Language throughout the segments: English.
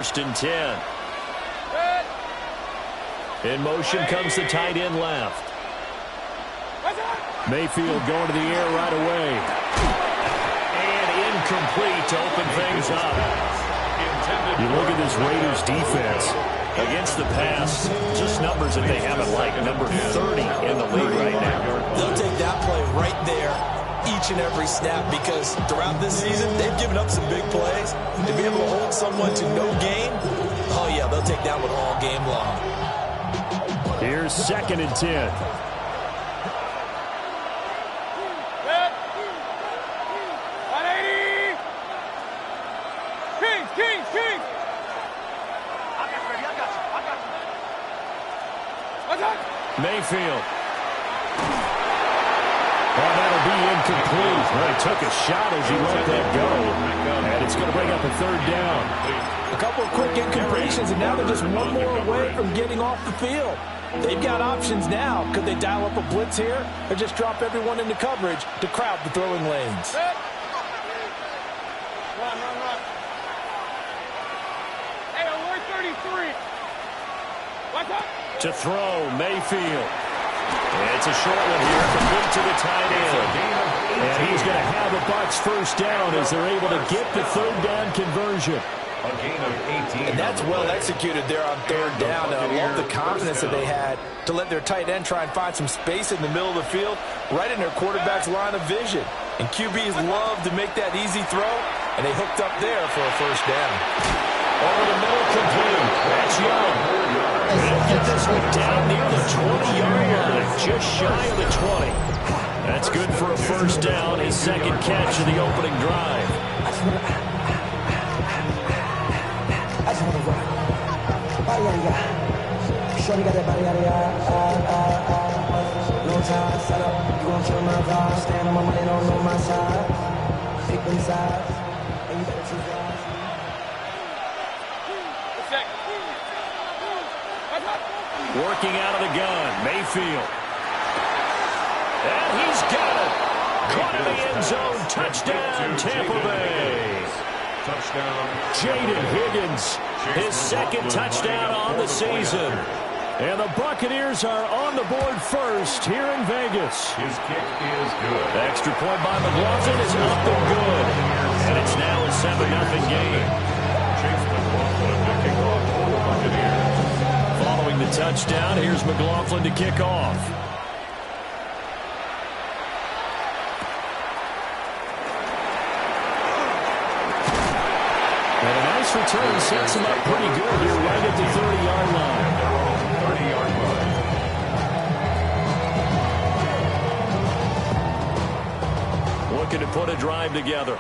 First and 10. In motion comes the tight end left. Mayfield going to the air right away. And incomplete to open things up. You look at this Raiders defense against the pass, just numbers that they haven't liked. Number 30 in the league right now. They'll take that play right there each and every snap because throughout this season, they've given up some big plays. To be able to hold someone to no gain, oh yeah, they'll take that one all game long. Here's second and 10. Mayfield. Well, that'll be incomplete. Well, he took a shot as he let that go. And it's going to bring up a third down. A couple of quick incompletions, and now they're just one more away from getting off the field. They've got options now. Could they dial up a blitz here or just drop everyone into coverage to crowd the throwing lanes? Run. Hey, alert 33. What's up? To throw, Mayfield. It's a short one here, complete to the tight end. And he's going to have a Bucs first down as they're able to get the third down conversion. A gain of 18. And that's well executed there on third down. I love the confidence that they had to let their tight end try and find some space in the middle of the field, right in their quarterback's line of vision. And QBs love to make that easy throw, and they hooked up there for a first down. Over the middle, complete. That's Young. And get this one down near the 20-yard line, just shy of the 20. That's good for a first down, his second catch of the opening drive. Shorty got that body out of no time, set up, you gon' kill my vibe. Stand on my money, don't know my side. Pick them sides, and you better choose sides. Working out of the gun, Mayfield. And he's got it. Caught in the end zone, touchdown, Tampa Bay. Touchdown. Jaden Higgins, his second touchdown on the season. And the Buccaneers are on the board first here in Vegas. His kick is good. The extra point by McLaughlin is up and good. And it's now a 7-0 game. Chase McLaughlin to kick off for the Buccaneers. Following the touchdown, here's McLaughlin to kick off. And a nice return sets him up pretty good here right at the 30-yard line. 30-yard line. Looking to put a drive together.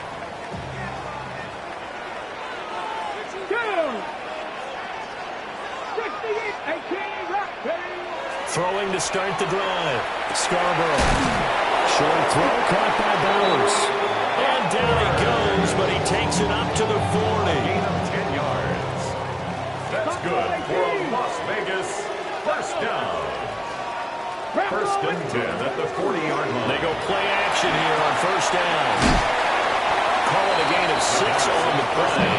Throwing to start the drive. Scarborough. Short throw caught by Bowers. And down he goes, but he takes it up to the 40. Gain of 10 yards. That's good for a Las Vegas first down. First and 10 at the 40-yard line. They go play action here on first down. Call it a gain of 6 on the play.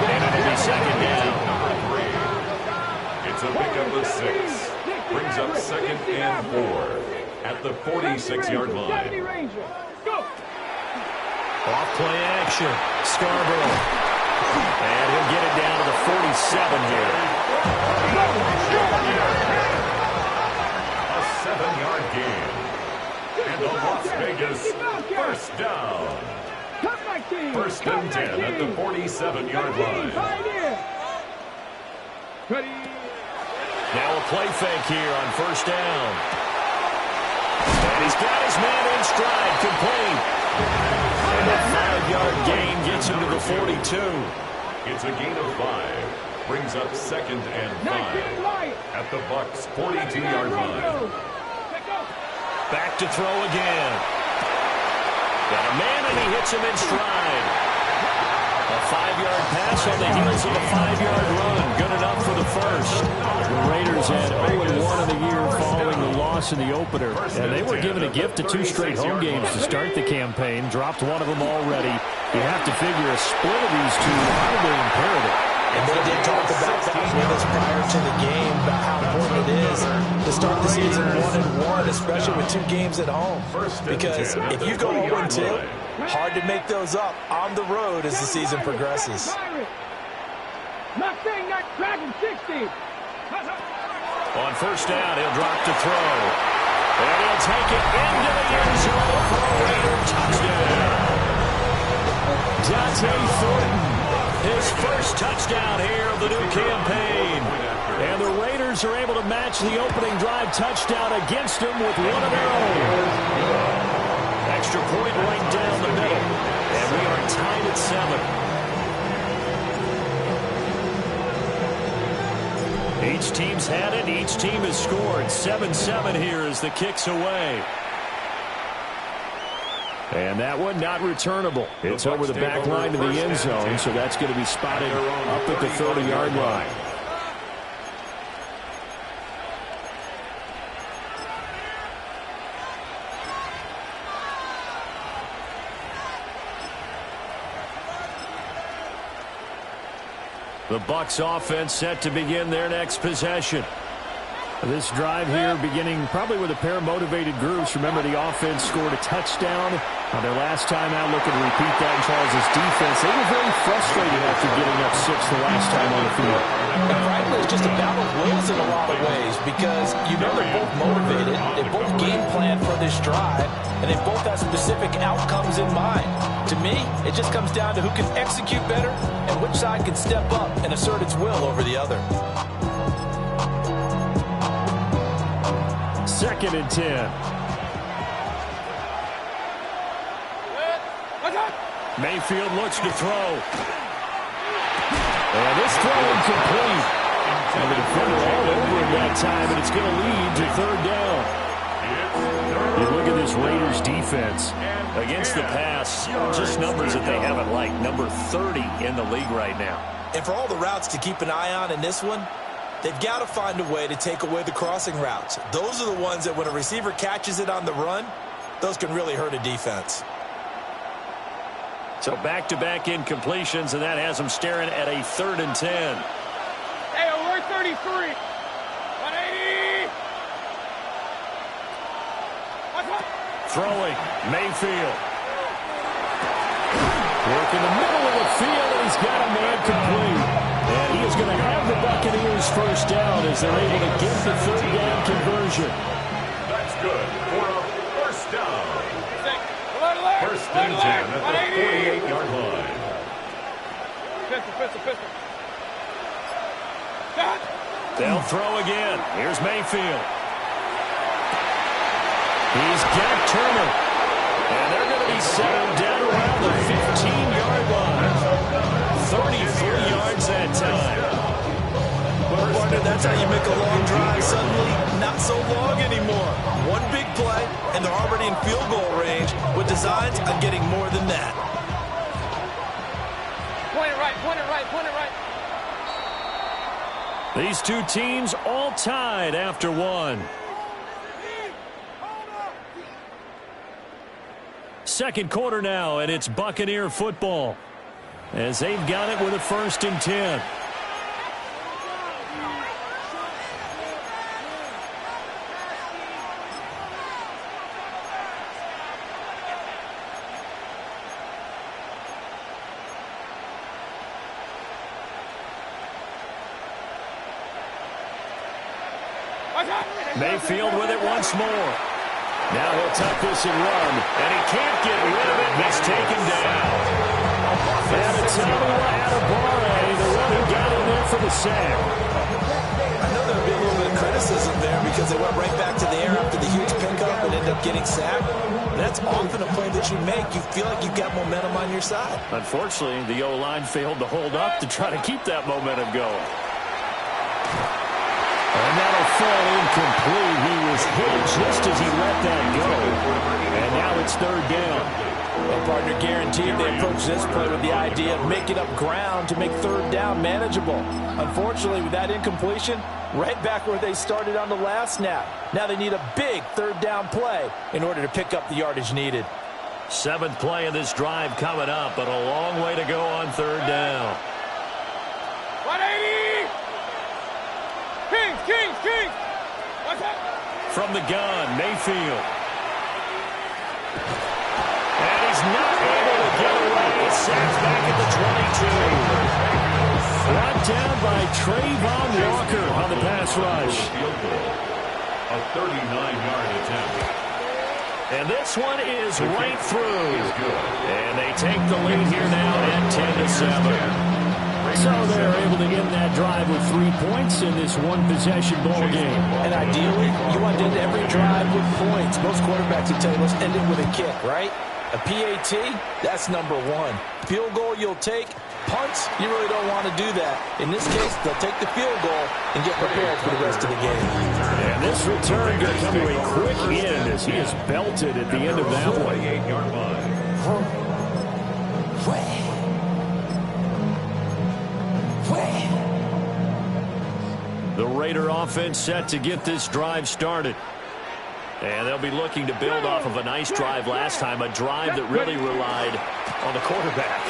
And it'll be second down. Number 3. It's a pickup of 6. Brings up second and 4 at the 46-yard line. Off play action. Scarborough. And he'll get it down to the 47 here. A 7-yard gain. And a Las Vegas first down. First and 10 at the 47-yard line. Now a play fake here on first down. And he's got his man in stride, complete. And a 5-yard gain gets him to the 42. It's a gain of 5. Brings up second and 5 at the Bucs 42-yard line. Back to throw again. Got a man and he hits him in stride. A 5-yard pass on the heels of a 5-yard run. Good enough for the first. The Raiders had 0-1 in the year following the loss in the opener. And they were given a gift of 2 straight home games to start the campaign. Dropped one of them already. You have to figure a split of these two probably imperative. And they did talk about that with us prior to the game, about how important it is to start the season 1-1, especially with 2 games at home. Because if you go 0-2, hard to make those up on the road as the season progresses. Not saying that Dragon 60. On first down, he'll drop to throw. And he'll take it into the end zone for a Raider touchdown. Dante Thornton, his first touchdown here of the new campaign. And the Raiders are able to match the opening drive touchdown against them with one of their own. Extra point right down the middle. And we are tied at 7. Each team's had it. Each team has scored. 7-7 here as the kick's away. And that one not returnable. It's over the back line to the end zone, so that's going to be spotted up at the 30-yard line. The Bucs offense set to begin their next possession. This drive here beginning probably with a pair of motivated groups. Remember, the offense scored a touchdown on their last time out, looking to repeat that in Charles' defense. They were very frustrated after getting up 6 the last time on the field. And frankly, it's just a battle of wills in a lot of ways because you know they're both motivated. They both game plan for this drive, and they both have specific outcomes in mind. To me, it just comes down to who can execute better and which side can step up and assert its will over the other. 2nd and 10. Mayfield looks to throw. And this throw incomplete. And the defender all over him that time, and it's going to lead to 3rd down. You look at this Raiders defense. Against the pass, just numbers that they haven't liked. Number 30 in the league right now. And for all the routes to keep an eye on in this one, they've got to find a way to take away the crossing routes. Those are the ones that when a receiver catches it on the run, those can really hurt a defense. So back-to-back incompletions, and that has them staring at a 3rd and 10. Hey, alert 33. 180. Throwing, Mayfield. Work in the middle of the field, and he's got a man complete. And he is going to have the Buccaneers first down as they're able to get the 3rd down conversion. That's good for a first down. Alert. First and 10 at the 48-yard line. Pistol. They'll throw again. Here's Mayfield. He's got Turner. And they're going to be settled down around the 15-yard line. 33 yards that time. Well, partner, that's how you make a long drive suddenly not so long anymore. One big play, and they're already in field goal range with designs on getting more than that. Point it right. These two teams all tied after one. Second quarter now, and it's Buccaneer football as they've got it with a 1st and 10. Mayfield with it once more. Now he'll tuck this and run, and he can't get rid of it. He's taken down. And it's Adebawore, the one who got in there for the sack. I know there'll be a little bit of criticism there because they went right back to the air after the huge pickup and ended up getting sacked. That's often a play that you make. You feel like you've got momentum on your side. Unfortunately, the O-line failed to hold up to try to keep that momentum going. And that'll fall incomplete. He was hit just as he let that go. And now it's 3rd down. Well, partner, guaranteed they approach this play with the idea of making up ground to make 3rd down manageable. Unfortunately, with that incompletion, right back where they started on the last snap. Now they need a big 3rd down play in order to pick up the yardage needed. 7th play of this drive coming up, but a long way to go on 3rd down. 180! Kings! What's that? From the gun, Mayfield. And he's not able to get away. Sacked back at the 22. Brought down by Trayvon Walker on the pass rush. A 39-yard attempt. And this one is right through. And they take the lead here now at 10-7. So they're able to end that drive with 3 points in this one-possession ball game. And ideally, you want to end every drive with points. Most quarterbacks will tell you, let's end it with a kick, right? A PAT, that's number one. Field goal you'll take. Punts, you really don't want to do that. In this case, they'll take the field goal and get prepared for the rest of the game. And this return going to come to a quick end as he is belted at the end of that one. 48-yard line. The Raider offense set to get this drive started. And they'll be looking to build off of a nice drive last time, a drive that really relied on the quarterback.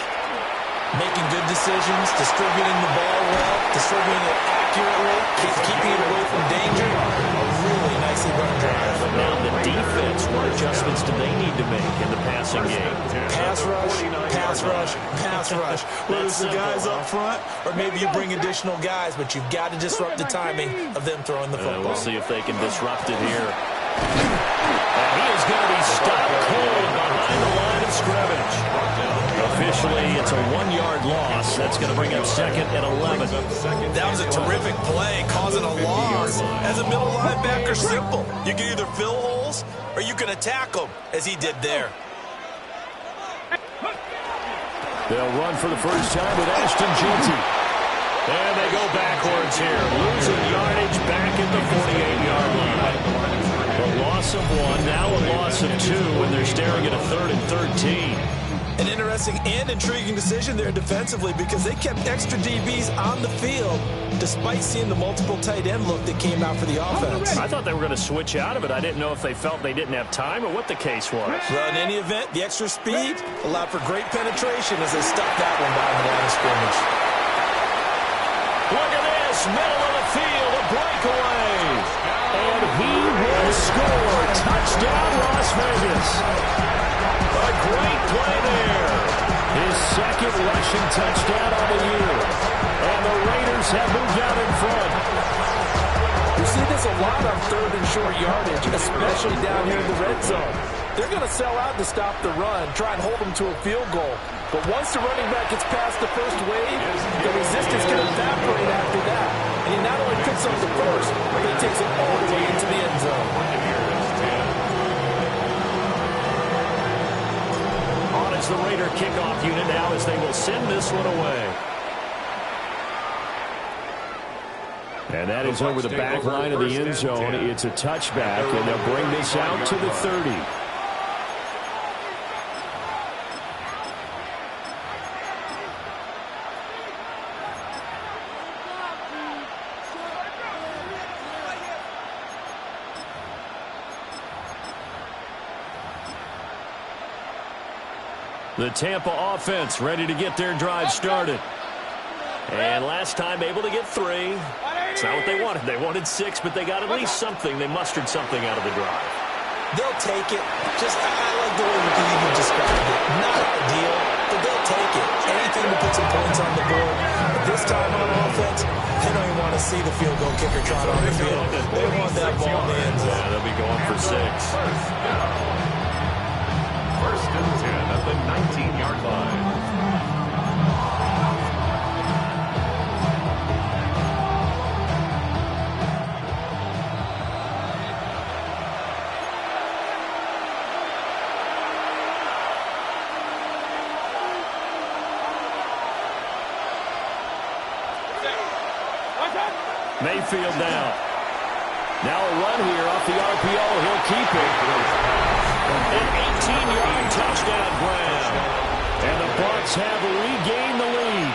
Making good decisions, distributing the ball well, distributing it accurately, keeping it away from danger. A really nicely run drive. But now the defense, what adjustments do they need to make in the passing game? Pass rush, pass rush, pass rush. Whether it's the guys up front or maybe you bring additional guys, but you've got to disrupt the timing of them throwing the football. We'll see if they can disrupt it here. And he is going to be stopped cold behind the line of scrimmage. Officially, it's a 1-yard loss. That's going to bring up second and 11. That was a terrific play, causing a loss. As a middle linebacker, simple. You can either fill holes or you can attack them, as he did there. They'll run for the first time with Ashton Jeanty. And they go backwards here. Losing yardage back at the 48-yard line. A loss of 1, now a loss of 2, and they're staring at a 3rd and 13. An interesting and intriguing decision there defensively because they kept extra DBs on the field despite seeing the multiple tight end look that came out for the offense. I thought they were going to switch out of it. I didn't know if they felt they didn't have time or what the case was. Well, in any event, the extra speed allowed for great penetration as they stuck that one behind the line of scrimmage. Look at this, middle of the field, a breakaway. And he will score. Touchdown, Las Vegas. A great play there. His second rushing touchdown of the year. And the Raiders have moved out in front. You see this a lot on 3rd and short yardage, especially down here in the red zone. They're going to sell out to stop the run, try and hold them to a field goal. But once the running back gets past the first wave, the resistance can evaporate after that. And he not only picks up the first, but he takes it all the way into the end zone. On is the Raider kickoff unit now as they will send this one away. And that is over the back line of the end zone. It's a touchback, and they'll bring this out to the 30. The Tampa offense ready to get their drive started. And last time able to get 3. It's not what they wanted. They wanted 6, but they got at least something. They mustered something out of the drive. They'll take it. I like the way you described it. Not ideal, but they'll take it. Anything to put some points on the board. But this time on offense, they don't even want to see the field goal kicker trot on the field. They want that ball in the end zone. Yeah, they'll be going for 6. First and 10 at the 19-yard line. Mayfield down. Now a run here off the RPO. He'll keep it. An 18-yard touchdown grab. And the Bucs have regained the lead.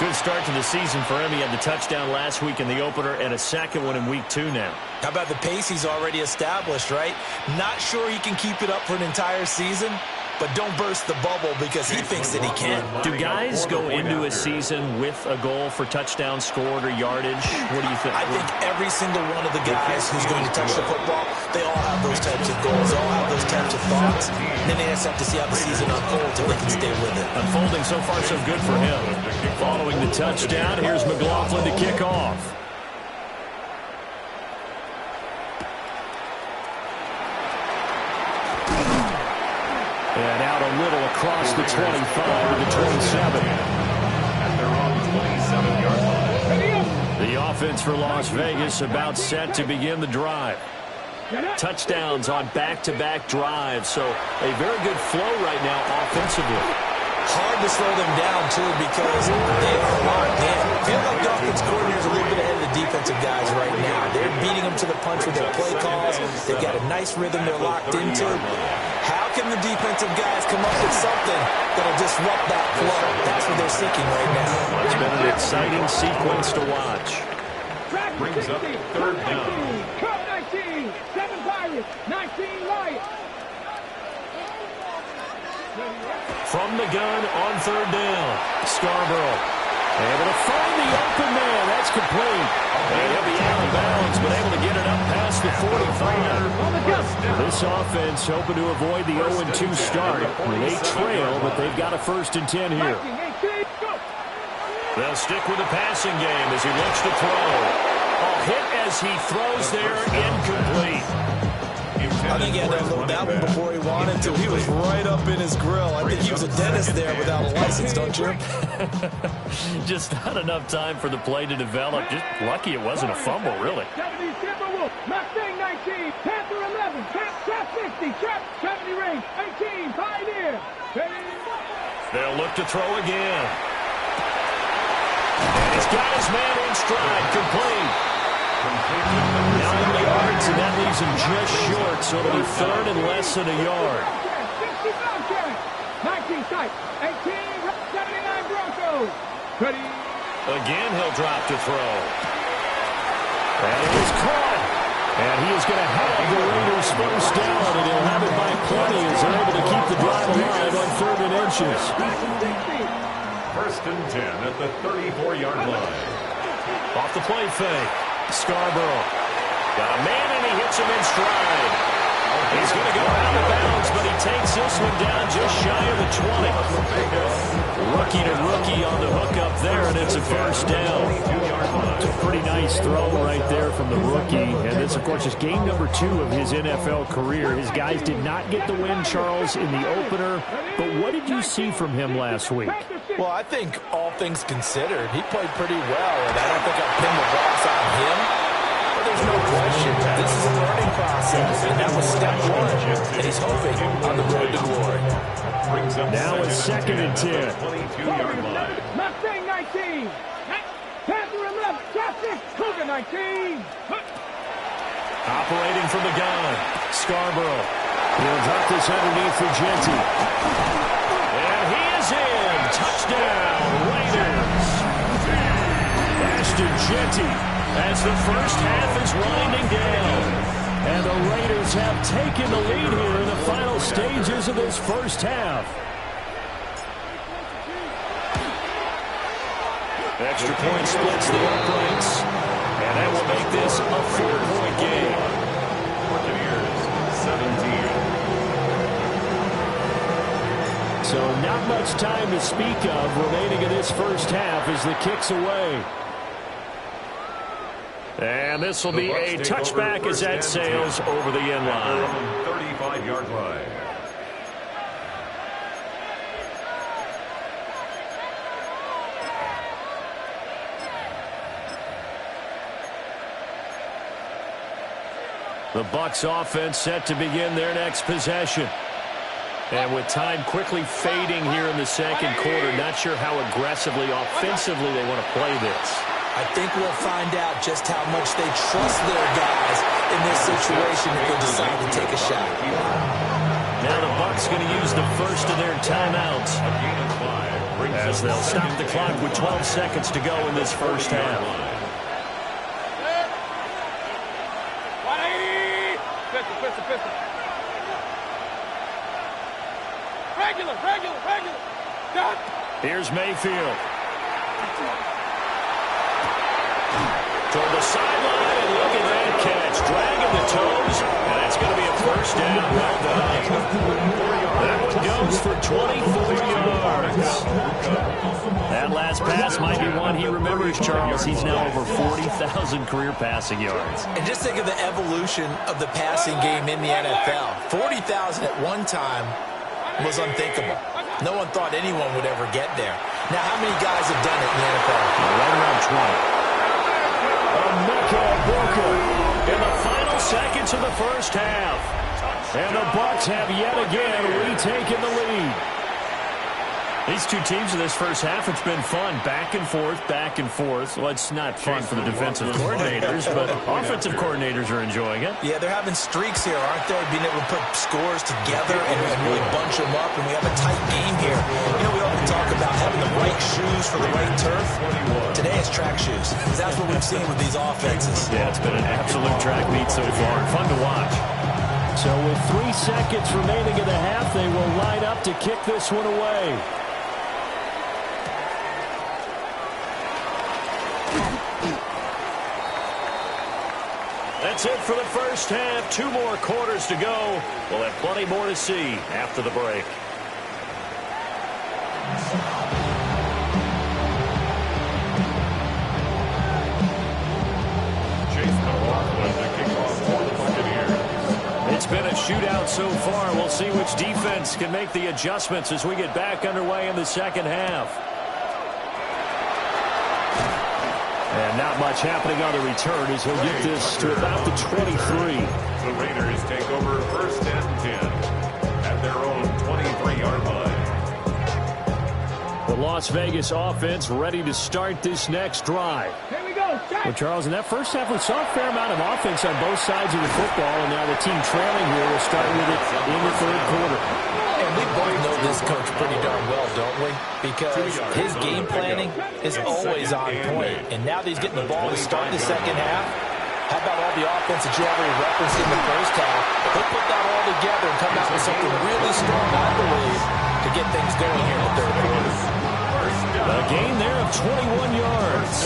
Good start to the season for him. He had the touchdown last week in the opener and a second one in week 2 now. How about the pace he's already established, right? Not sure he can keep it up for an entire season, but don't burst the bubble because he thinks that he can. Do guys go into a season with a goal for touchdown scored or yardage? What do you think? I think every single one of the guys who's going to touch the football, they all have those types of goals. They all have those types of thoughts. And then they just have to see how the season unfolds if they can stay with it. Unfolding so far so good for him. Following the touchdown, here's McLaughlin to kick off. And out a little across the 25 to the 27. At their own 27-yard line. The offense for Las Vegas about set to begin the drive. Touchdowns on back-to-back drives, so a very good flow right now offensively. Hard to slow them down, too, because they are locked in. I feel like the offense coordinator is a little bit ahead of the defensive guys right now. They're beating them to the punch with their play calls. They've got a nice rhythm they're locked into. How can the defensive guys come up with something that'll disrupt that flow? That's what they're seeking right now. It's been an exciting sequence to watch. Brings up third down. 19, 7 Pirates, 19 Lions. From the gun on third down, Scarborough able to find the open man. That's complete. And he'll be out of bounds, but able to get it up past the 45. This offense hoping to avoid the 0-2 start. They trail, but they've got a 1st and 10 here. They'll stick with the passing game as he looks to throw. A hit as he throws there, incomplete. I think he had that little dabble before he wanted to. He was right up in his grill. I think he was a dentist there without a license, don't you? Just not enough time for the play to develop. Just lucky it wasn't a fumble, really. Mustang 19, Panther 11, Trap 60, Trap 70 range, 18, Pioneer. They'll look to throw again. And he's got his man in stride, complete. 9 yards, and that leaves him just short, so it'll be 3rd and less than a yard. 19 sight, 18, 79 Broncos. Ready. Again, he'll drop to throw. And it is caught. And he is going to have the Raiders 1st down, and he'll have it by plenty as they're able to keep the drive alive on 3rd and inches. 1st and 10 at the 34-yard line. Off the play fake. Scarborough got a man, and he hits him in stride. He's going to go out of bounds, but he takes this one down just shy of the 20. Rookie to rookie on the hook up there, and it's a 1st down. It's a pretty nice throw right there from the rookie. And this, of course, is game number 2 of his NFL career. His guys did not get the win, Charles, in the opener. But what did you see from him last week? Well, I think all things considered, he played pretty well, and I don't think I'd pin the loss on him. But there's no question. This is a learning process, and that was step 1. And he's hoping on the road to glory. Now it's 2nd and 10. 22-yard line. Mustang 19, Panther 11, Trap 6, Cougar 19. Operating from the gun, Scarborough. He'll drop this underneath for Genty. And he is in. Touchdown, Raiders. Ashton Genty as the first half is winding down. And the Raiders have taken the lead here in the final stages of this first half. Extra point splits the uprights. And that will make this a 4-point game. Buccaneers 17. So not much time to speak of remaining in this first half as the kick's away. And this will be a touchback as that sails over the end line. 35-yard line. The Bucs offense set to begin their next possession. And with time quickly fading here in the second quarter, not sure how aggressively, offensively they want to play this. I think we'll find out just how much they trust their guys in this situation if they decide to take a shot. Now the Bucs going to use the first of their timeouts as they'll stop the clock with 12 seconds to go in this first half. Regular. Done. Here's Mayfield. Toward the sideline, and look at that catch. Dragging the toes, and that's going to be a first down. Well done. That one goes for 24 yards. That last pass might be one he remembers, Charles. He's now over 40,000 career passing yards. And just think of the evolution of the passing game in the NFL. 40,000 at one time was unthinkable. No one thought anyone would ever get there. Now, how many guys have done it in the NFL? Right around 20. In the final seconds of the first half. And the Bucs have yet again retaken the lead. These two teams in this first half, it's been fun. Back and forth, back and forth. Well, it's not fun for the defensive coordinators, but offensive coordinators are enjoying it. Yeah, they're having streaks here, aren't they? Being able to put scores together and really bunch them up, and we have a tight game here. You know, we often talk about having the right shoes for the right turf. Today it's track shoes. That's what we've seen with these offenses. Yeah, it's been an absolute track meet so far. Fun to watch. So with 3 seconds remaining in the half, they will line up to kick this one away. That's it for the first half. 2 more quarters to go. We'll have plenty more to see after the break. It's been a shootout so far. We'll see which defense can make the adjustments as we get back underway in the second half. And not much happening on the return as he'll get this to about the 23. The Raiders take over 1st and 10 at their own 23-yard line. The Las Vegas offense ready to start this next drive. Here we go. Well, Charles, in that first half, we saw a fair amount of offense on both sides of the football, and now the team trailing here will start with it in the third quarter. And we both know this coach pretty darn well, don't we? Because his game planning is always on point. And now that he's getting the ball to start the second half, how about all the offense that you already referenced in the first half? He'll put that all together and come out with something really strong, I believe, to get things going here in the third quarter. A gain there of 21 yards.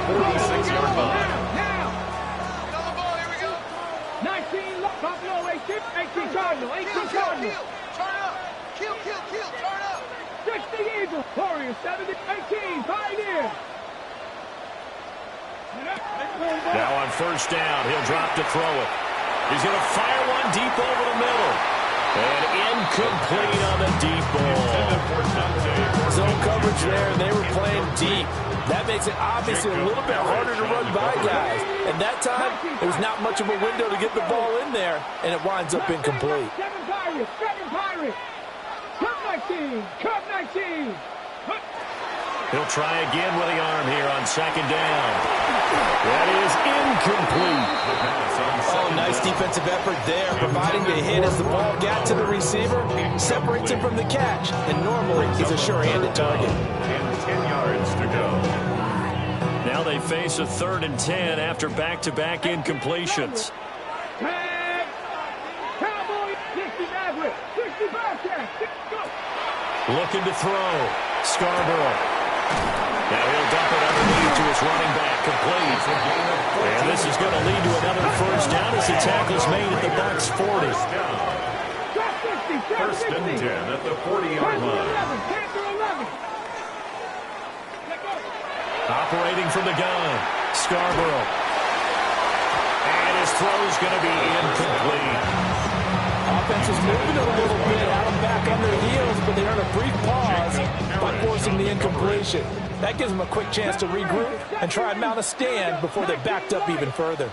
46-yard line. Now. Another ball. Here we go. 19 Buffalo, 18 Cardinal, 18 Cardinal. Turn up. Kill. Turn up. 60 Eagles. Warriors, 70, 18 Pioneers. Now on first down, he'll drop to throw it. He's going to fire one deep over the middle. And incomplete on the deep ball. Zone coverage there, and they were playing deep. That makes it obviously a little bit harder to run by guys. And that time, there was not much of a window to get the ball in there, and it winds up incomplete. 7 Pirates. Cup 19. He'll try again with the arm here on second down. That is incomplete. Oh, nice defensive effort there, providing the hit as the ball got to the receiver, separates him from the catch, and normally he's a sure-handed target. And 10 yards to go. Now they face a 3rd and 10 after back-to-back incompletions. Cowboys, 60 Maverick, 60 Bobcats. Looking to throw. Scarborough. Now he'll dump it underneath to his running back, complete. And this is going to lead to another first down as the tackle's made at the Bucs 40. First and 10 at the 40-yard line. Operating from the gun, Scarborough. And his throw's going to be incomplete. Offense is moving a little bit out of back on their heels, but they earn a brief pause by forcing the incompletion. That gives them a quick chance to regroup and try and mount a stand before they're backed up even further.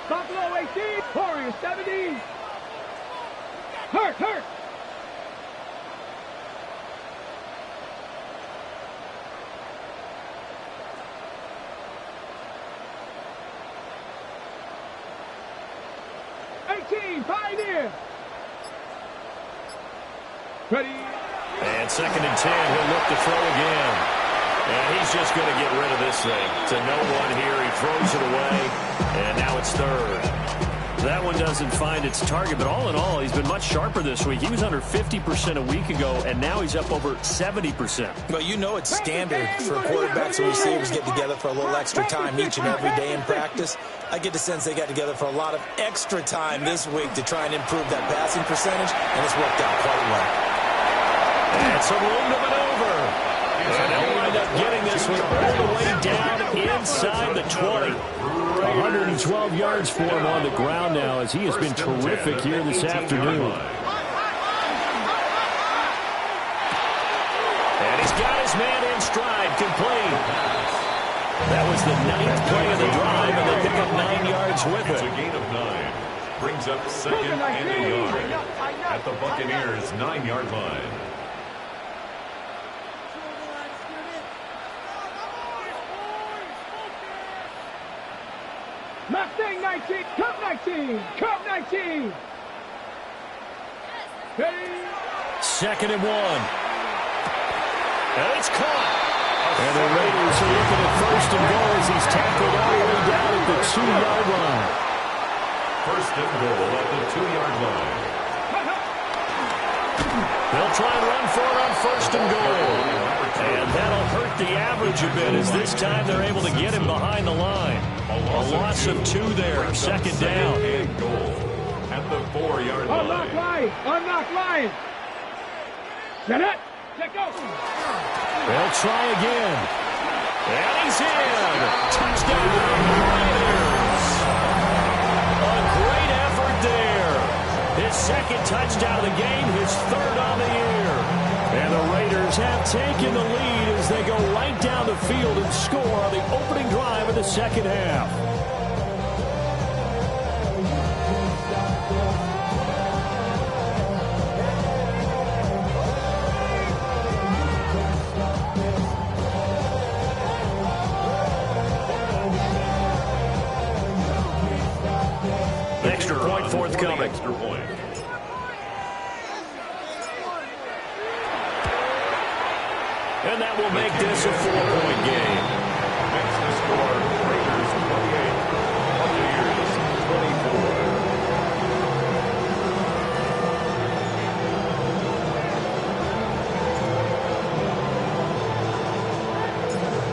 Buffalo 18, Warriors 70. Hurt. 18, Pioneer. Ready. And 2nd and 10, he'll look to throw again. And he's just going to get rid of this thing. To no one here, he throws it away. And now it's 3rd. That one doesn't find its target, but all in all, he's been much sharper this week. He was under 50% a week ago, and now he's up over 70%. Well, you know it's standard for quarterbacks and receivers get together for a little extra time each and every day in practice. I get the sense they got together for a lot of extra time this week to try and improve that passing percentage, and it's worked out quite well. And some room to maneuver. And they'll wind up getting this one all the way down inside the 20. 112 yards for him on the ground now as he has been terrific here this afternoon. And he's got his man in stride, complete. That was the 9th play of the drive, and they pick up 9 yards with It's it. a gain of 9. Brings up 2nd and a yard at the Buccaneers' 9-yard line. Mustang 19, Cup 19, Cup 19. Ready? 2nd and 1. And it's caught. And the Raiders are looking at 1st and goal as he's tackled all the way down at the 2-yard line. 1st and goal at the 2-yard line. They'll try and run for it on 1st and goal. And that'll hurt the average a bit as this time they're able to get him behind the line. A loss of 2 there, 2nd down. And goal at the 4-yard Unlock line. line, unlock line. Set it, let go. They'll try again. And he's in. Touchdown, Raiders. A great effort there. His 2nd touchdown of the game, his 3rd on the year. And the Raiders have taken the lead as they go right down the field and score on the opening drive of the 2nd half. Extra point forthcoming. Extra point. And that will make this a 4-point game. Makes the score Raiders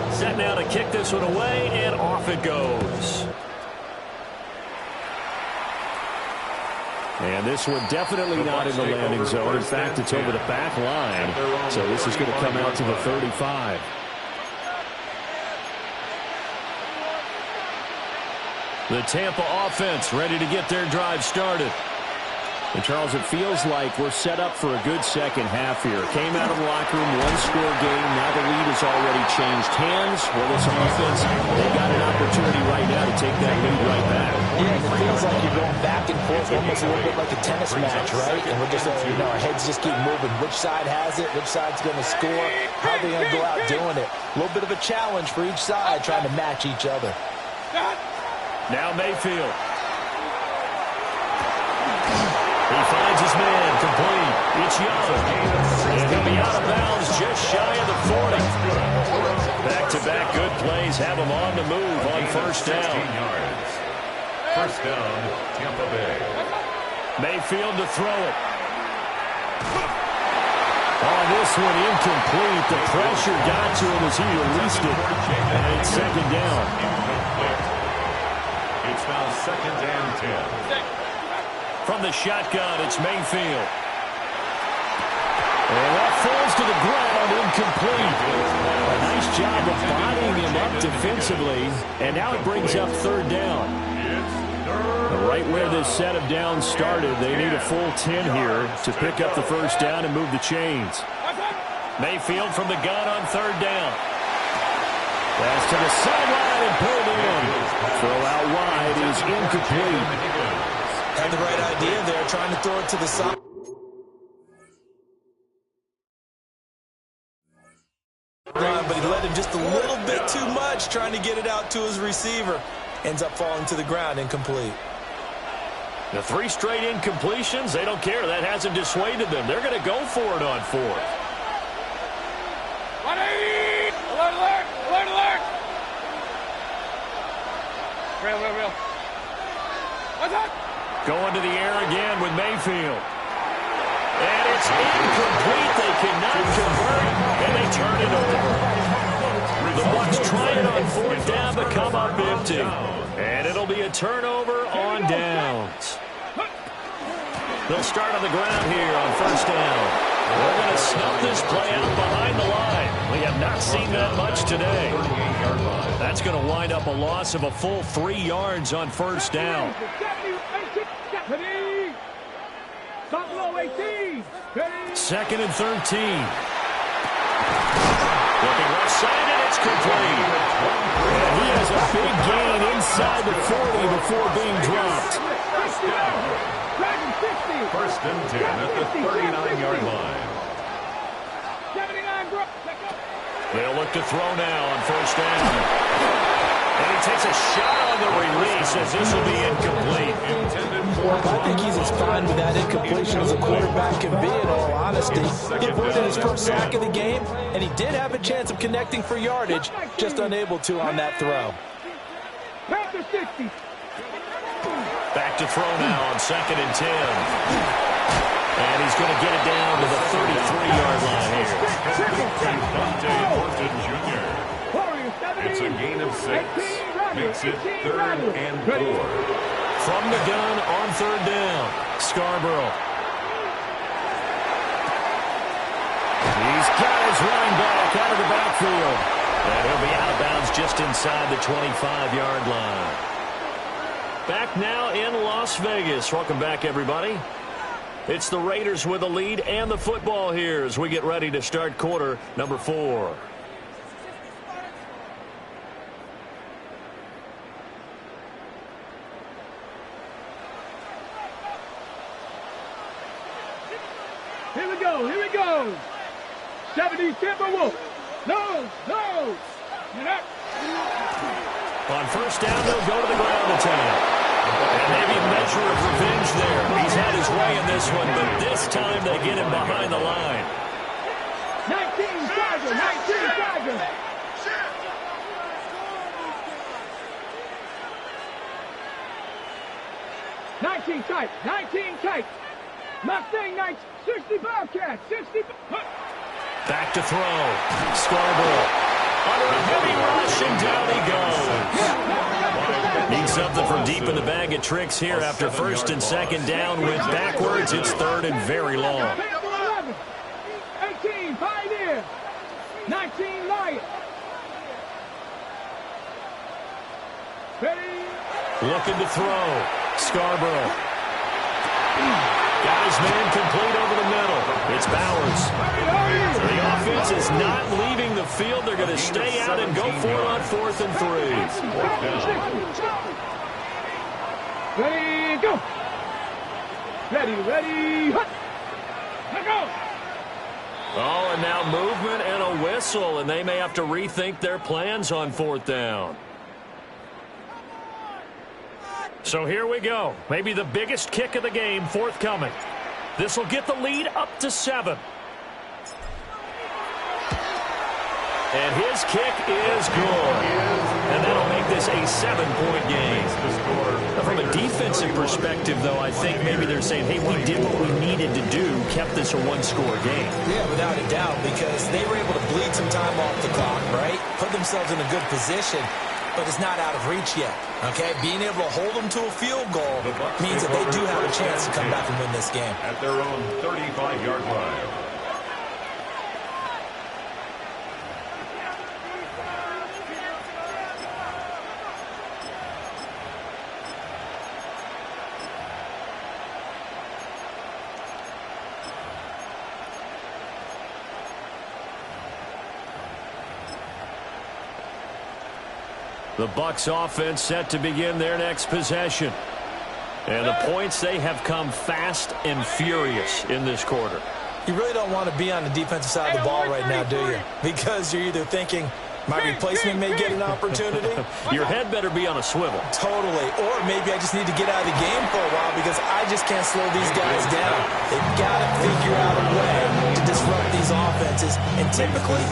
24. Set now to kick this one away, and off it goes. And this one definitely not in the landing zone. In fact, it's over the back line. So this is going to come out to the 35. The Tampa offense ready to get their drive started. And, Charles, it feels like we're set up for a good second half here. Came out of the locker room, one-score game. Now the lead has already changed hands. Well, this offense, they've got an opportunity right now to take that lead right back. Yeah, it feels like you're going back and forth, almost a little bit like a tennis match, right? And we're just, our heads just keep moving. Which side has it? Which side's going to score? How are they going to go out doing it? A little bit of a challenge for each side, trying to match each other. Now Mayfield. He finds his man, complete. It's Young. And he'll be out of bounds just shy of the 40. Back-to-back good plays have him on the move on 1st down. 1st down, Tampa Bay. Mayfield to throw it. On this one, incomplete. The pressure got to him as he released it. And it's 2nd down. It's now 2nd and 10. From the shotgun, it's Mayfield. And that falls to the ground, incomplete. A nice job of bodying him up defensively. And now it brings up 3rd down. Right where this set of downs started, they need a full 10 here to pick up the 1st down and move the chains. Mayfield from the gun on 3rd down. Pass to the sideline and pulled in. Throw out wide is incomplete. Had the right idea there, trying to throw it to the side. But he let him just a little bit too much, trying to get it out to his receiver. Ends up falling to the ground, incomplete. The 3 straight incompletions, they don't care. That hasn't dissuaded them. They're going to go for it on 4th. 180! Alert, alert! Alert, alert! Real. What's up? Going to the air again with Mayfield. And it's incomplete. They cannot convert, and they turn it over. The Bucs try it on fourth down, but come up empty. And it'll be a turnover on downs. They'll start on the ground here on first down. We're going to snuff this play out behind the line. We have not seen that much today. That's going to wind up a loss of a full 3 yards on first down. Second and 13. Looking left side, and it's complete. And he has a big gain inside the 40 before being dropped. First and 10 at the 39-yard line. They'll look to throw now on first down. And he takes a shot on the release as this will be incomplete. I think he's as fine with that incompletion as a quarterback can be, in all honesty. He avoided his first sack of the game, and he did have a chance of connecting for yardage, just unable to on that throw. Back to throw now on second and 10. And he's going to get it down to the 33-yard line here. It's a gain of 6. Makes it 3rd and 4. From the gun on third down, Scarborough. He's got his running back out of the backfield. And he'll be out of bounds just inside the 25-yard line. Back now in Las Vegas. Welcome back, everybody. It's the Raiders with the lead and the football here as we get ready to start quarter number 4. Here we go, here we go. 70 Timberwolves. No. Get up. On first down, they'll go to the ground attack. And maybe a measure of revenge there. He's had his way in this one, but this time they get him behind the line. 19 Tiger. 19 tight. Mustang 9, 60 Bobcat, 60. Back to throw. Scarborough. Under a heavy rush, and down he goes. Need something from deep in the bag of tricks here after first and second down. Went backwards. It's third and very long. 18, Pioneer. 19, Lion. Looking to throw. Scarborough. Got his man complete over the middle. It's Bowers. The offense is not leaving the field. They're going to stay out and go for it on 4th and 3. Ready, go. Ready. Let go. Oh, and now movement and a whistle, and they may have to rethink their plans on 4th down. So here we go. Maybe the biggest kick of the game forthcoming. This will get the lead up to 7. And his kick is good. And that'll make this a 7-point game. Now, from a defensive perspective, though, I think maybe they're saying, hey, we did what we needed to do, kept this a 1-score game. Yeah, without a doubt, because they were able to bleed some time off the clock, right? Put themselves in a good position. But it's not out of reach yet, okay? Being able to hold them to a field goal means that they do have a chance to come back and win this game. At their own 35-yard line. The Bucs offense set to begin their next possession. And the points, they have come fast and furious in this quarter. You really don't want to be on the defensive side of the ball right now, do you? Because you're either thinking, my replacement may get an opportunity. Your head better be on a swivel. Totally. Or maybe I just need to get out of the game for a while because I just can't slow these guys down. They've got to figure out a way to disrupt these offenses. And typically,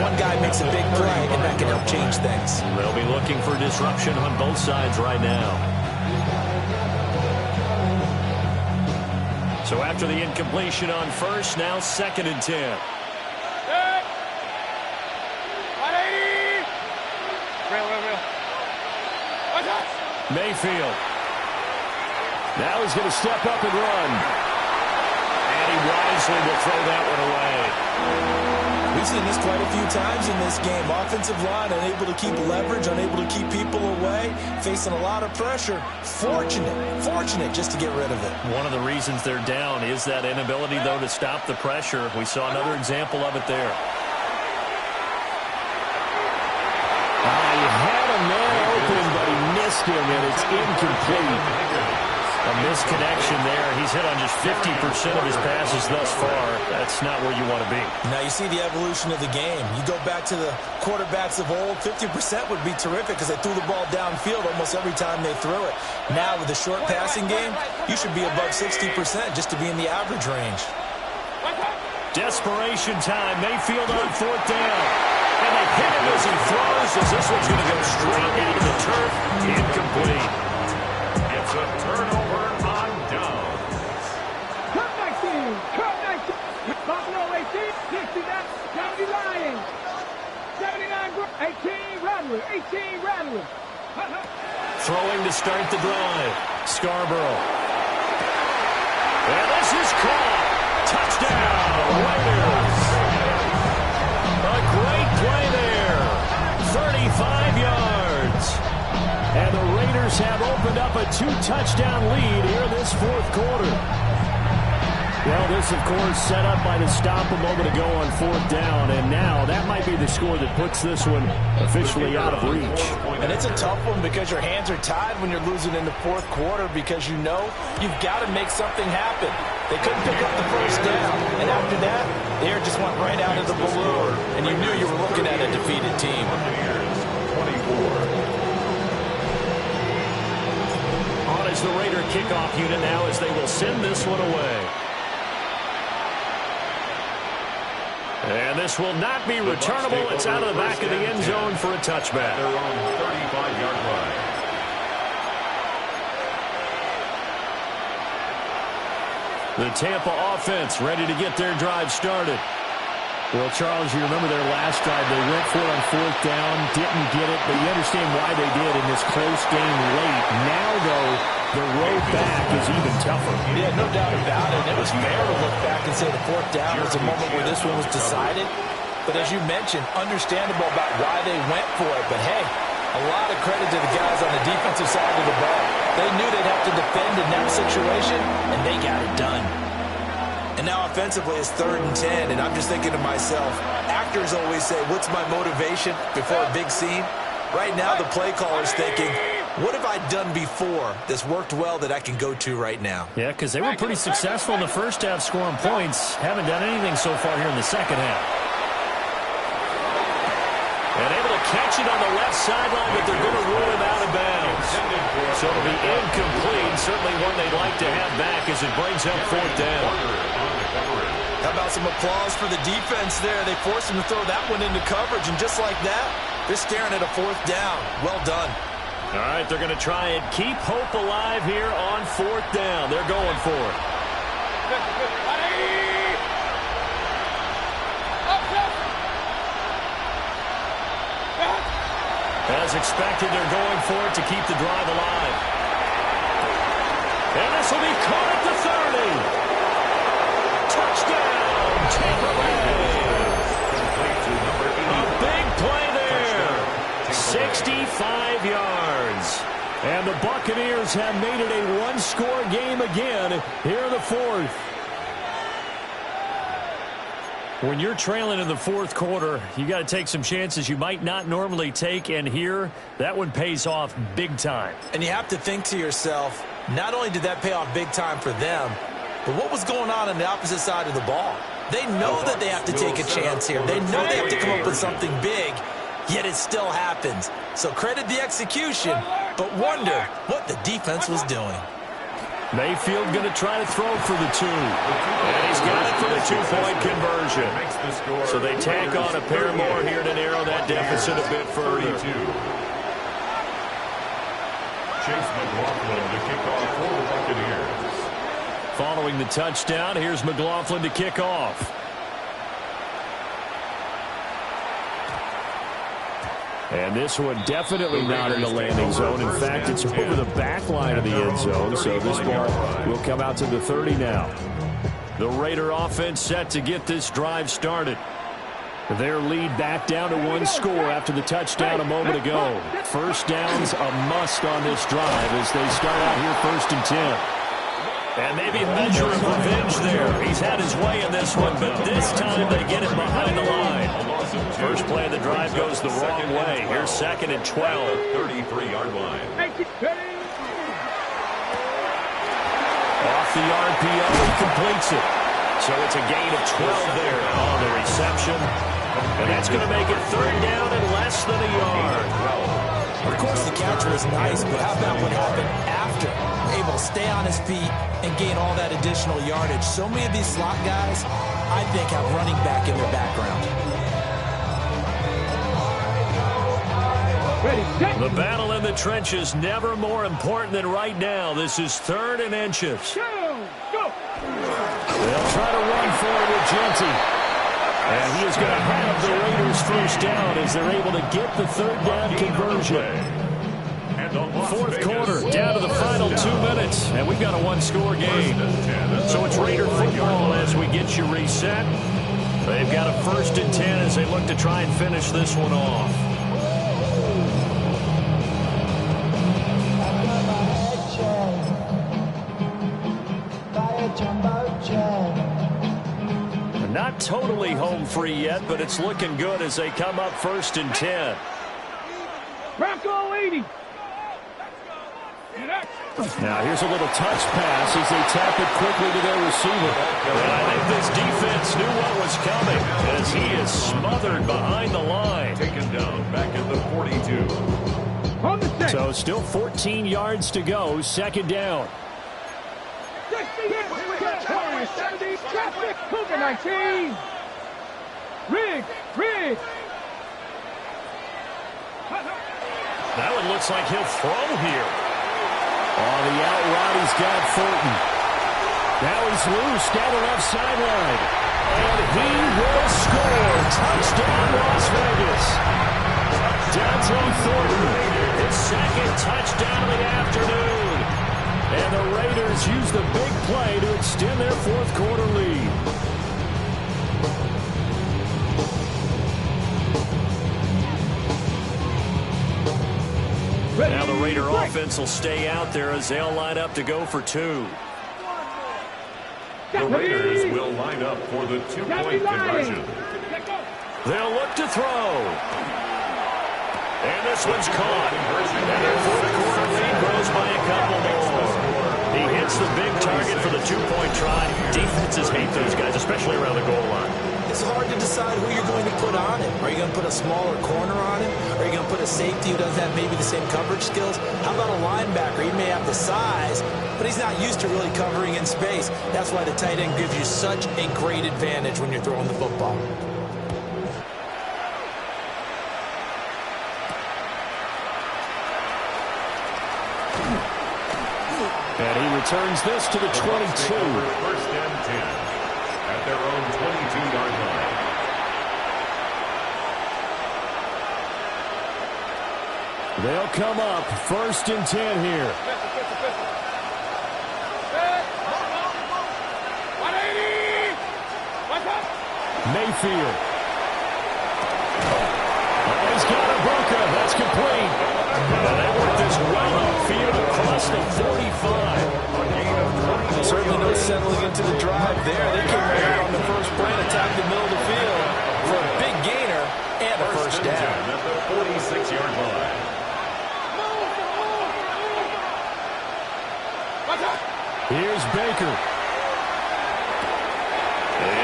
one guy makes a big play, and that can help change things. They'll be looking for disruption on both sides right now. So after the incompletion on first, now 2nd and 10. Mayfield. Now he's going to step up and run. And he wisely will throw that one away. We've seen this quite a few times in this game. Offensive line unable to keep leverage, unable to keep people away, facing a lot of pressure. Fortunate just to get rid of it. One of the reasons they're down is that inability, though, to stop the pressure. We saw another example of it there. He had a man open, but he missed him, and it's incomplete. A misconnection there. He's hit on just 50% of his passes thus far. That's not where you want to be. Now you see the evolution of the game. You go back to the quarterbacks of old, 50% would be terrific because they threw the ball downfield almost every time they threw it. Now with the short passing game, you should be above 60% just to be in the average range. Desperation time. Mayfield on 4th down. And they hit him as he throws, as this one's going to go straight down to the turf. Incomplete. It's a turnover on downs. Cut 19. Buffalo 18. 69. 70 Lions. 79. 18 Rattler. 18 Rattler. Throwing to start the drive. Scarborough. And this is caught. Touchdown, Raiders. A great play there. 35 yards. And the Raiders have opened up a 2-touchdown lead here in this 4th quarter. Well, this, of course, set up by the stop a moment ago on 4th down. And now that might be the score that puts this one officially out of reach. And it's a tough one because your hands are tied when you're losing in the 4th quarter because you know you've got to make something happen. They couldn't pick up the first down. And after that, the air just went right out of the balloon. And you knew you were looking at a defeated team. 24. On is the Raider kickoff unit now as they will send this one away. And this will not be returnable. It's out of the back of the end zone for a touchback. They're on 35-yard line. The Tampa offense ready to get their drive started. Well, Charles, you remember their last drive. They went for it on 4th down, didn't get it, but you understand why they did in this close game late. Now, though, the road back is even tougher. Yeah, no doubt about it. It was fair to look back and say the 4th down was a moment where this one was decided. But as you mentioned, understandable about why they went for it. But, hey, a lot of credit to the guys on the defensive side of the ball. They knew they'd have to defend in that situation, and they got it done. And now offensively it's 3rd and 10, and I'm just thinking to myself, actors always say, what's my motivation before a big scene? Right now the play caller's thinking, what have I done before that's worked well that I can go to right now? Yeah, because they were pretty successful in the first half scoring points. Haven't done anything so far here in the second half. And able to catch it on the left sideline, but they're going to rule him out of bounds. So it'll be incomplete. Certainly one they'd like to have back as it brings up 4th down. How about some applause for the defense there? They forced him to throw that one into coverage, and just like that, they're staring at a 4th down. Well done. All right, they're going to try and keep hope alive here on 4th down. They're going for it. As expected, they're going for it to keep the drive alive. And this will be caught at the 30. Touchdown, Tampa Bay. A big play there. 65 yards. And the Buccaneers have made it a one-score game again here in the 4th. When you're trailing in the 4th quarter, you got to take some chances you might not normally take, and here, that one pays off big time. And you have to think to yourself, not only did that pay off big time for them, but what was going on the opposite side of the ball? They know that they have to take a chance here. They know they have to come up with something big, yet it still happens. So credit the execution, but wonder what the defense was doing. Mayfield going to try to throw for the 2. And he's got it for the 2-point conversion. So they tack on a pair more here to narrow that deficit a bit further. Chase McLaughlin to kick off for the Buccaneers. Following the touchdown, here's McLaughlin to kick off. And this one definitely not in the landing zone. In fact, it's over the back line of the end zone, so this ball will come out to the 30 now. The Raider offense set to get this drive started. Their lead back down to one score after the touchdown a moment ago. First down's a must on this drive as they start out here 1st and 10. And maybe a measure of revenge there. He's had his way in this one, but this time they get him behind the line. First play of the drive goes the wrong way. Here's 2nd and 12. 33-yard line. Off the RPO, he completes it. So it's a gain of 12 there on the reception. And that's going to make it 3rd down and less than a yard. Of course, the catch was nice, but how about what happened after? Able to stay on his feet and gain all that additional yardage. So many of these slot guys, I think, have running back in their background. The battle in the trenches never more important than right now. This is 3rd and inches. They'll try to run for it with Genty. And he is going to have the Raiders first down as they're able to get the 3rd down conversion. 4th quarter, down to the final 2 minutes, and we've got a one-score game. So it's Raider football as we get you reset. They've got a 1st and 10 as they look to try and finish this one off. Not totally home free yet, but it's looking good as they come up 1st and 10. Bronco 80. Now here's a little touch pass as they tap it quickly to their receiver. And I think this defense knew what was coming as he is smothered behind the line. Taken down back at the 42. So still 14 yards to go, 2nd down. Traffic, Cougar 19. Rig. That one looks like he'll throw here. On the out route, he's got Fulton. Now he's loose down the left sideline. And he will score. Touchdown, Las Vegas. Dante Thornton, his 2nd touchdown of the afternoon. And the Raiders use the big play to extend their 4th quarter lead. Now the Raider offense will stay out there as they'll line up to go for 2. The Raiders will line up for the 2-point conversion. They'll look to throw. And this one's caught. And their 4th quarter lead grows by a couple more. He hits the big target for the 2-point try. Defenses hate those guys, especially around the goal line. It's hard to decide who you're going to put on him. Are you going to put a smaller corner on him? Are you going to put a safety who doesn't have maybe the same coverage skills? How about a linebacker? He may have the size, but he's not used to really covering in space. That's why the tight end gives you such a great advantage when you're throwing the football. And he returns this to the 22. 1st and 10 at their own 22-yard line. They'll come up 1st and 10 here. Mayfield. Oh, he's got a Broca. That's complete. And they work this well upfield across the 45. Certainly no settling into the drive there. They came right out on the first play and attacked the middle of the field for a big gainer and a 1st down. At the 46-yard line. Here's Baker.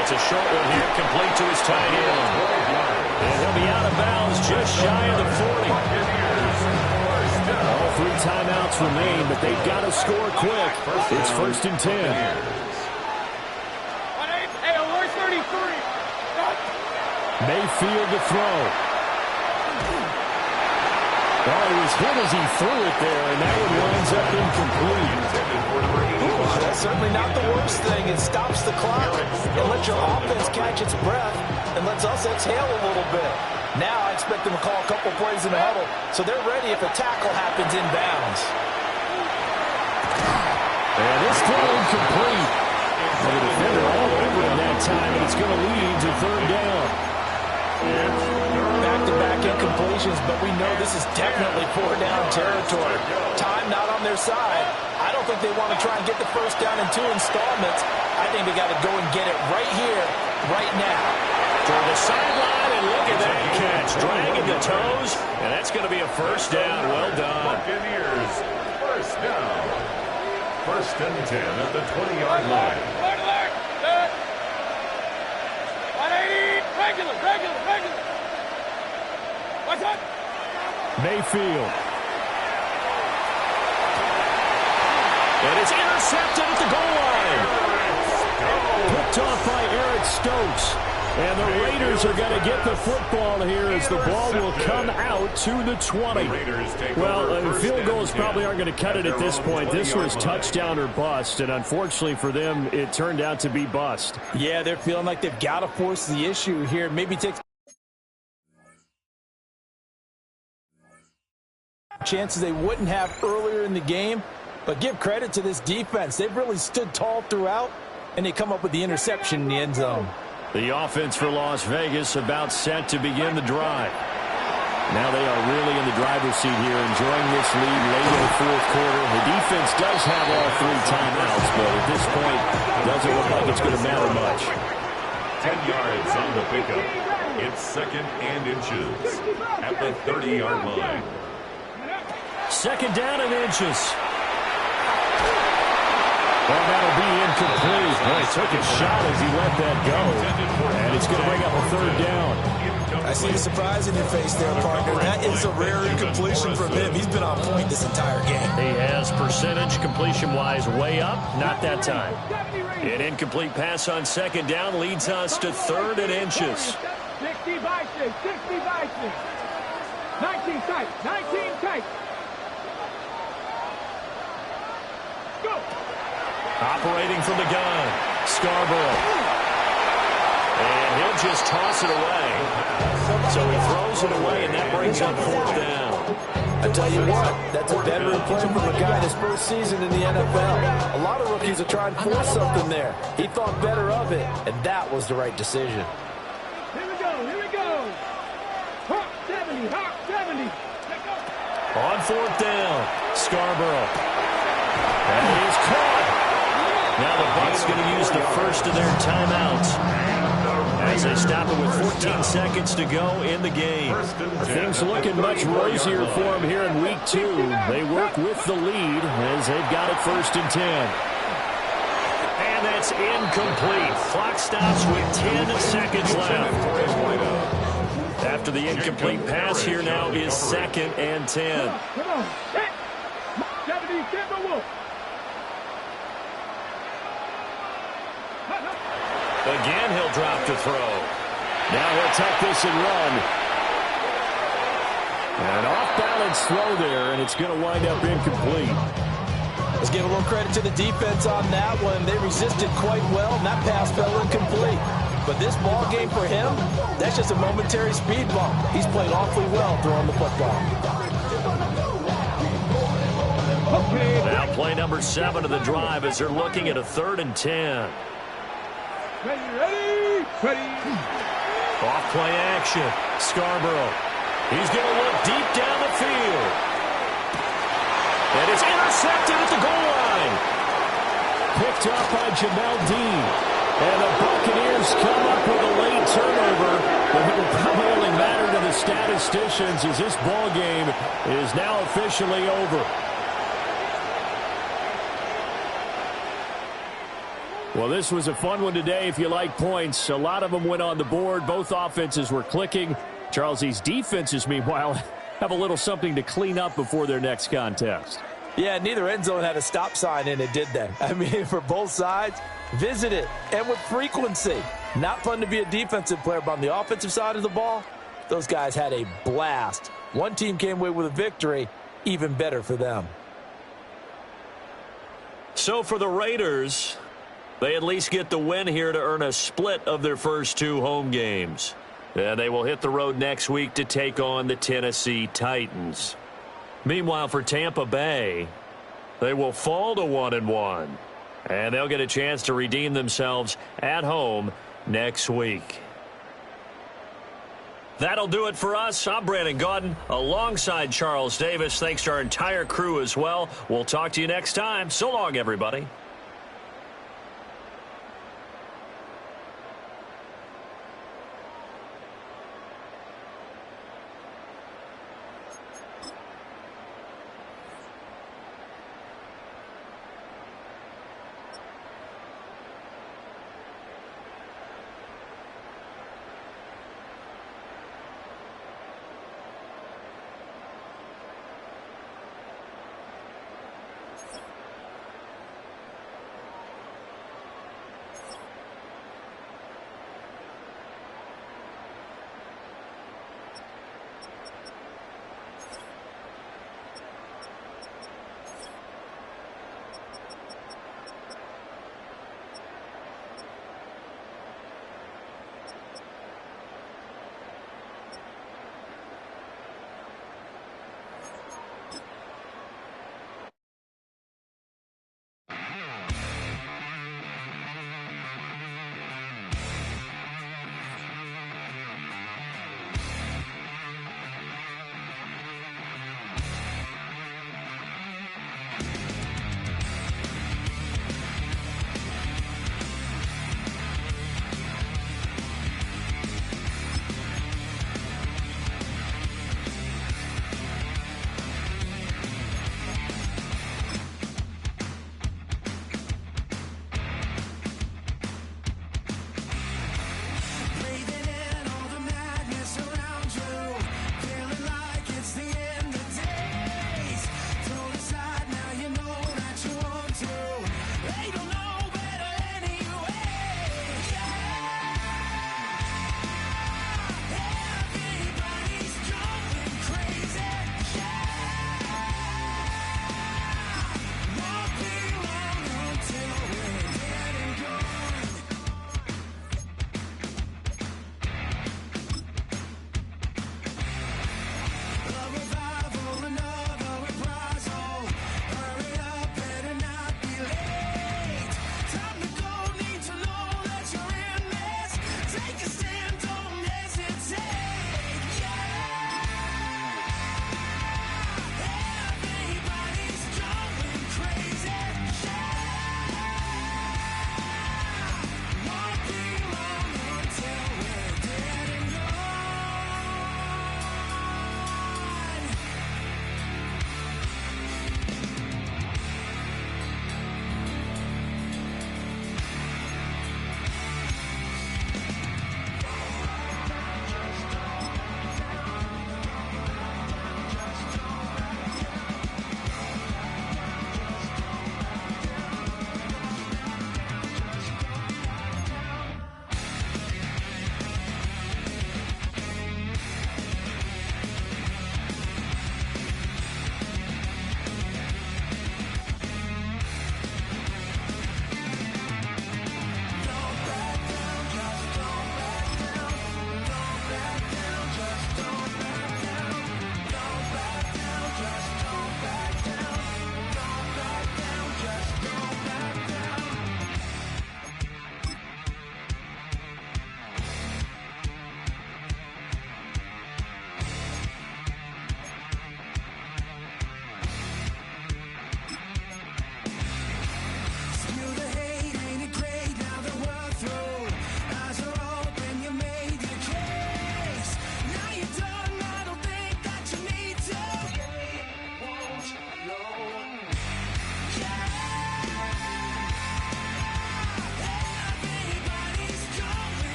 It's a short one here, complete to his tight end. And he'll be out of bounds just shy of the 40. All 3 timeouts remain, but they've got to score quick. It's 1st and 10. Mayfield to throw. Well, he was hit as he threw it there, and that one winds up incomplete. That's certainly not the worst thing. It stops the clock and lets your offense catch its breath and lets us exhale a little bit. Now I expect them to call a couple plays in the huddle, so they're ready if a tackle happens inbounds. And this throw incomplete. The defender all over him that time, and it's going to lead to third down. Back-to-back incompletions, but we know this is definitely four-down territory. Time not on their side. I don't think they want to try and get the first down in 2 installments. I think they got to go and get it right here, right now. Toward the sideline, and look at that catch. Dragging the toes, and that's going to be a first down. Well done. Buccaneers, first down. First and 10 at the 20-yard line. Alert! 180! Regular! What's up? Mayfield. And it's intercepted at the goal line. Picked off by Eric Stokes. And the Raiders are going to get the football here as the ball will come out to the 20. Well, field goals probably aren't going to cut it at this point. This was touchdown or bust, and unfortunately for them, it turned out to be bust. Yeah, they're feeling like they've got to force the issue here. Maybe take chances they wouldn't have earlier in the game. But give credit to this defense. They've really stood tall throughout, and they come up with the interception in the end zone. The offense for Las Vegas about set to begin the drive. Now they are really in the driver's seat here, enjoying this lead late in the fourth quarter. The defense does have all 3 timeouts, but at this point, doesn't look like it's going to matter much. 10 yards on the pickup. It's second and inches at the 30-yard line. Second down and inches. Well, that'll be incomplete. Well, he took a shot as he let that go. And it's going to bring up a third down. I see the surprise in your face there, partner. That is a rare incompletion from him. He's been on point this entire game. He has percentage completion-wise way up. Not that time. An incomplete pass on second down leads us to third and inches. 60 by 6. 19 tight. Go! Operating from the gun, Scarborough. And he'll just toss it away. So he throws it away, and that brings up fourth down. I tell you what, that's a veteran play from a guy in his first season in the NFL. A lot of rookies are trying to force something there. He thought better of it, and that was the right decision. Here we go. Hawk 70. Let's go. On fourth down, Scarborough. And he is caught. Now the Bucs going to use the first of their timeouts as they stop it with 14 seconds to go in the game. Things looking much rosier for them here in week 2. They work with the lead as they've got it first and 10. And that's incomplete. Clock stops with 10 seconds left. After the incomplete pass, here now is second and 10. Come on. 70 Timberwolves. Again, he'll drop to throw. Now he'll tuck this and run. An off-balance throw there, and it's going to wind up incomplete. Let's give a little credit to the defense on that one. They resisted quite well, and that pass fell incomplete. But this ball game for him, that's just a momentary speed bump. He's played awfully well throwing the football. Now play number 7 of the drive as they're looking at a third and 10. Ready. Off play action. Scarborough. He's going to look deep down the field. And it's intercepted at the goal line. Picked off by Jamel Dean. And the Buccaneers come up with a late turnover. But it will probably only matter to the statisticians as this ball game is now officially over. Well, this was a fun one today if you like points. A lot of them went on the board. Both offenses were clicking. Charles, these defenses, meanwhile, have a little something to clean up before their next contest. Yeah, neither end zone had a stop sign in it, did they? I mean, for both sides, visit it, and with frequency. Not fun to be a defensive player, but on the offensive side of the ball, Those guys had a blast. One team came away with a victory, even better for them. So for the Raiders, they at least get the win here to earn a split of their first 2 home games. And they will hit the road next week to take on the Tennessee Titans. Meanwhile, for Tampa Bay, they will fall to 1-1. And they'll get a chance to redeem themselves at home next week. That'll do it for us. I'm Brandon Gaudin alongside Charles Davis. Thanks to our entire crew as well. We'll talk to you next time. So long, everybody.